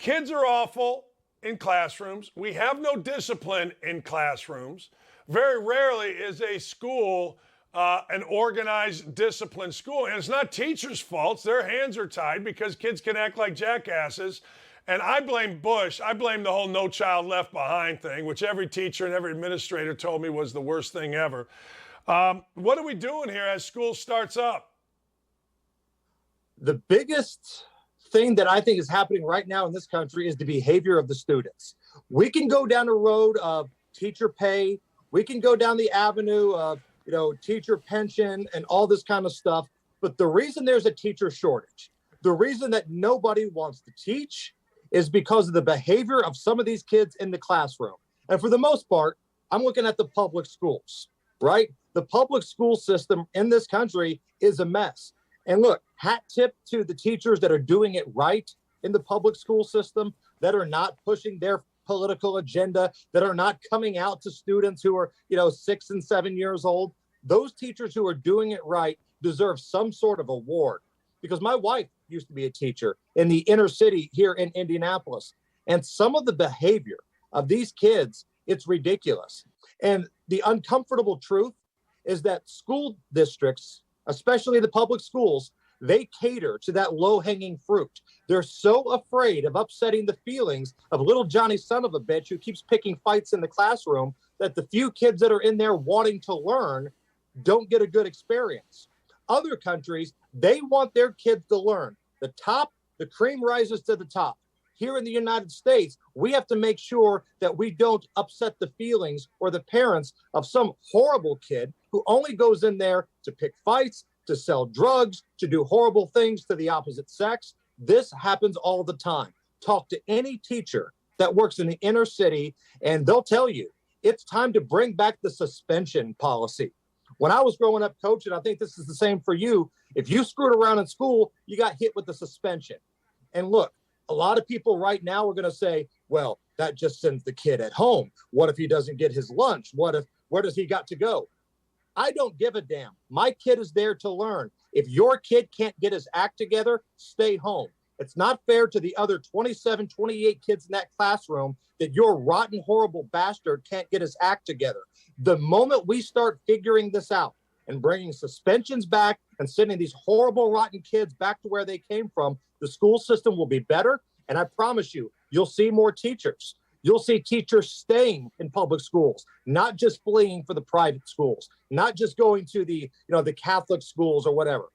kids are awful in classrooms. We have no discipline in classrooms. Very rarely is a school an organized, disciplined school. And it's not teachers' faults. Their hands are tied because kids can act like jackasses. And I blame Bush. I blame the whole No Child Left Behind thing, which every teacher and every administrator told me was the worst thing ever. What are we doing here as school starts up? The biggest thing that I think is happening right now in this country is the behavior of the students. We can go down the road of teacher pay. We can go down the avenue of, teacher pension and all this kind of stuff. But the reason there's a teacher shortage, the reason that nobody wants to teach is because of the behavior of some of these kids in the classroom. And for the most part, I'm looking at the public schools, right? The public school system in this country is a mess. And look, hat tip to the teachers that are doing it right in the public school system, that are not pushing their political agenda, that are not coming out to students who are, 6 and 7 years old. Those teachers who are doing it right deserve some sort of award. Because my wife used to be a teacher in the inner city here in Indianapolis. And some of the behavior of these kids, it's ridiculous. And the uncomfortable truth is that school districts, especially the public schools, they cater to that low-hanging fruit. They're so afraid of upsetting the feelings of little Johnny son of a bitch who keeps picking fights in the classroom that the few kids that are in there wanting to learn don't get a good experience. Other countries, they want their kids to learn. The cream rises to the top. Here in the United States, we have to make sure that we don't upset the feelings or the parents of some horrible kid who only goes in there to pick fights, to sell drugs, to do horrible things to the opposite sex. This happens all the time. Talk to any teacher that works in the inner city, and they'll tell you it's time to bring back the suspension policy. When I was growing up, Coach, and I think this is the same for you, if you screwed around in school, you got hit with the suspension. And look, a lot of people right now are going to say, well, that just sends the kid at home. What if he doesn't get his lunch? Where does he got to go? I don't give a damn. My kid is there to learn. If your kid can't get his act together, stay home. It's not fair to the other 27, 28 kids in that classroom that your rotten, horrible bastard can't get his act together. The moment we start figuring this out and bringing suspensions back and sending these horrible, rotten kids back to where they came from, the school system will be better. And I promise you, you'll see more teachers. You'll see teachers staying in public schools, not just fleeing for the private schools, not just going to the Catholic schools or whatever.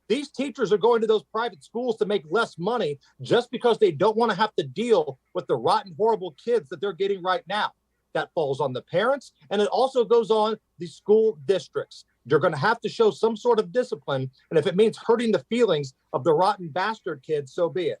These teachers are going to those private schools to make less money just because they don't want to have to deal with the rotten, horrible kids that they're getting right now. That falls on the parents, and it also goes on the school districts. They're going to have to show some sort of discipline, and if it means hurting the feelings of the rotten bastard kids, so be it.